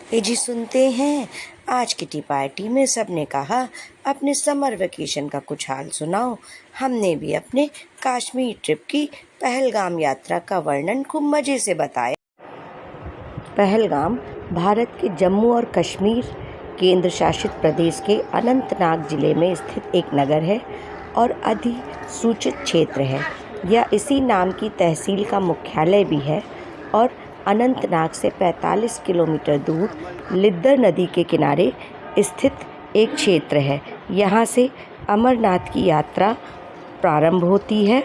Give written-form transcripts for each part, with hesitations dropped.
जी सुनते हैं, आज किटी पार्टी में सबने कहा अपने समर वेकेशन का कुछ हाल सुनाओ। हमने भी अपने कश्मीर ट्रिप की पहलगाम यात्रा का वर्णन खूब मज़े से बताया। पहलगाम भारत के जम्मू और कश्मीर केंद्र शासित प्रदेश के अनंतनाग जिले में स्थित एक नगर है और अधिसूचित क्षेत्र है। यह इसी नाम की तहसील का मुख्यालय भी है और अनंतनाग से 45 किलोमीटर दूर लिद्दर नदी के किनारे स्थित एक क्षेत्र है। यहाँ से अमरनाथ की यात्रा प्रारंभ होती है,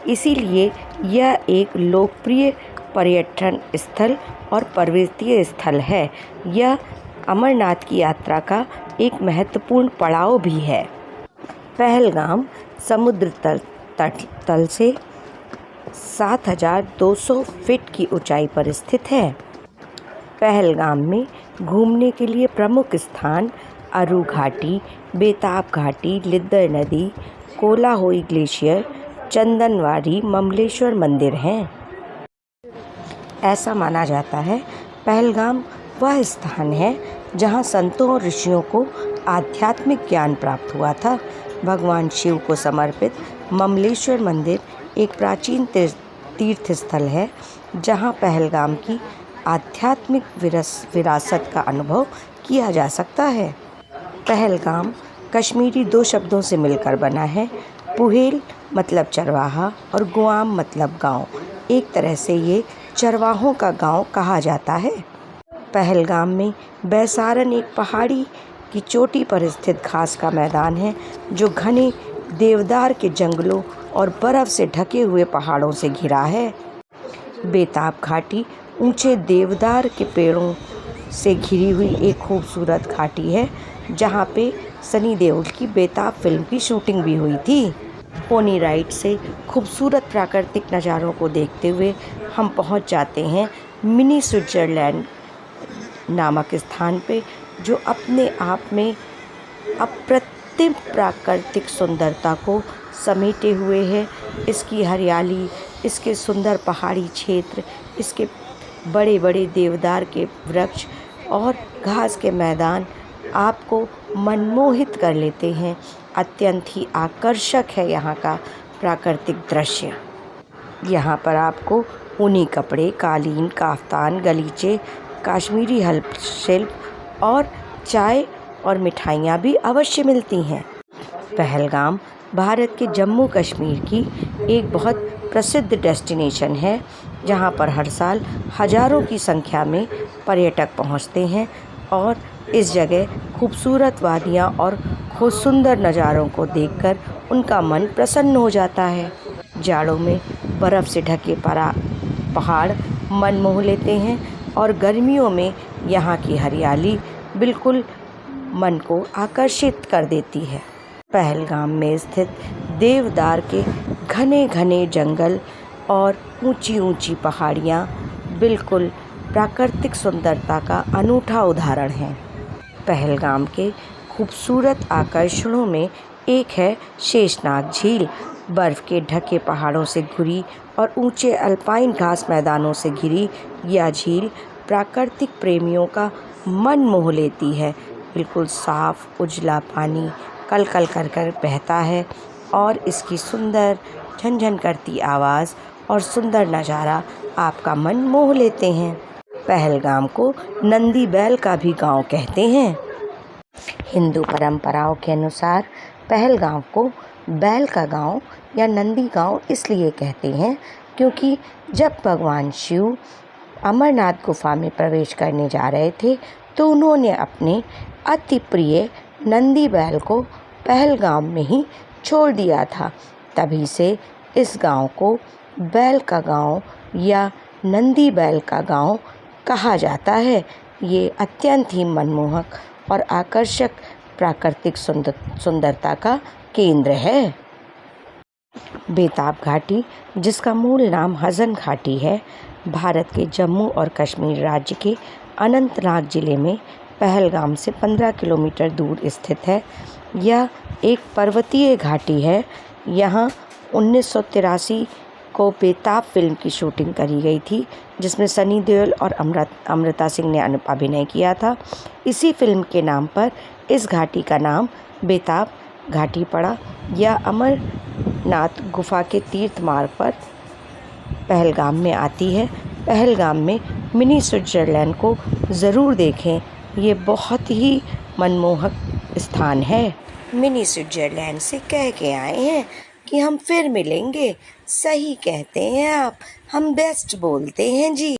इसीलिए यह एक लोकप्रिय पर्यटन स्थल और पर्वतीय स्थल है। यह अमरनाथ की यात्रा का एक महत्वपूर्ण पड़ाव भी है। पहलगाम समुद्र तल से 7,200 फीट की ऊंचाई पर स्थित है। पहलगाम में घूमने के लिए प्रमुख स्थान अरू घाटी, बेताब घाटी, लिद्दर नदी, कोलाहोई ग्लेशियर, चंदनवाड़ी, ममलेश्वर मंदिर हैं। ऐसा माना जाता है पहलगाम वह स्थान है जहां संतों और ऋषियों को आध्यात्मिक ज्ञान प्राप्त हुआ था। भगवान शिव को समर्पित ममलेश्वर मंदिर एक प्राचीन तीर्थ स्थल है जहां पहलगाम की आध्यात्मिक विरासत का अनुभव किया जा सकता है। पहलगाम कश्मीरी दो शब्दों से मिलकर बना है। पुहेल मतलब चरवाहा और गुआम मतलब गांव। एक तरह से ये चरवाहों का गांव कहा जाता है। पहलगाम में बैसारन एक पहाड़ी की चोटी पर स्थित घास का मैदान है जो घने देवदार के जंगलों और बर्फ से ढके हुए पहाड़ों से घिरा है। बेताब घाटी ऊंचे देवदार के पेड़ों से घिरी हुई एक खूबसूरत घाटी है जहां पे सनी देओल की बेताब फिल्म की शूटिंग भी हुई थी। पोनी राइड से खूबसूरत प्राकृतिक नज़ारों को देखते हुए हम पहुंच जाते हैं मिनी स्विट्ज़रलैंड नामक स्थान पे, जो अपने आप में अप्रतिम प्राकृतिक सुंदरता को समेटे हुए है। इसकी हरियाली, इसके सुंदर पहाड़ी क्षेत्र, इसके बड़े बड़े देवदार के वृक्ष और घास के मैदान आपको मनमोहित कर लेते हैं। अत्यंत ही आकर्षक है यहाँ का प्राकृतिक दृश्य। यहाँ पर आपको ऊनी कपड़े, कालीन, काफ्तान, गलीचे, कश्मीरी हस्तशिल्प और चाय और मिठाइयाँ भी अवश्य मिलती हैं। पहलगाम भारत के जम्मू कश्मीर की एक बहुत प्रसिद्ध डेस्टिनेशन है जहाँ पर हर साल हज़ारों की संख्या में पर्यटक पहुँचते हैं और इस जगह खूबसूरत वादियाँ और खूब सुंदर नज़ारों को देखकर उनका मन प्रसन्न हो जाता है। जाड़ों में बर्फ़ से ढके पहाड़ मन मोह लेते हैं और गर्मियों में यहाँ की हरियाली बिल्कुल मन को आकर्षित कर देती है। पहलगाम में स्थित देवदार के घने घने जंगल और ऊंची ऊंची पहाड़ियाँ बिल्कुल प्राकृतिक सुंदरता का अनूठा उदाहरण हैं। पहलगाम के खूबसूरत आकर्षणों में एक है शेषनाग झील। बर्फ़ के ढके पहाड़ों से घिरी और ऊंचे अल्पाइन घास मैदानों से घिरी यह झील प्राकृतिक प्रेमियों का मन मोह लेती है। बिल्कुल साफ उजला पानी कल कल कर कर बहता है और इसकी सुंदर झनझन करती आवाज़ और सुंदर नज़ारा आपका मन मोह लेते हैं। पहलगाम को नंदी बैल का भी गांव कहते हैं। हिंदू परंपराओं के अनुसार पहलगाम को बैल का गांव या नंदी गांव इसलिए कहते हैं क्योंकि जब भगवान शिव अमरनाथ गुफा में प्रवेश करने जा रहे थे तो उन्होंने अपने अति प्रिय नंदी बैल को पहलगाम में ही छोड़ दिया था। तभी से इस गांव को बैल का गांव या नंदी बैल का गांव कहा जाता है। ये अत्यंत ही मनमोहक और आकर्षक प्राकृतिक सुंदरता का केंद्र है। बेताब घाटी, जिसका मूल नाम हज़न घाटी है, भारत के जम्मू और कश्मीर राज्य के अनंतनाग जिले में पहलगाम से 15 किलोमीटर दूर स्थित है। यह एक पर्वतीय घाटी है। यहाँ 1983 को बेताब फिल्म की शूटिंग करी गई थी, जिसमें सनी देओल और अमृता सिंह ने अभिनय किया था। इसी फिल्म के नाम पर इस घाटी का नाम बेताब घाटी पड़ा। यह अमरनाथ गुफा के तीर्थ मार्ग पर पहलगाम में आती है। पहलगाम में मिनी स्विट्ज़रलैंड को ज़रूर देखें, ये बहुत ही मनमोहक स्थान है। मिनी स्विट्ज़रलैंड से कह के आए हैं कि हम फिर मिलेंगे। सही कहते हैं आप, हम बेस्ट बोलते हैं जी।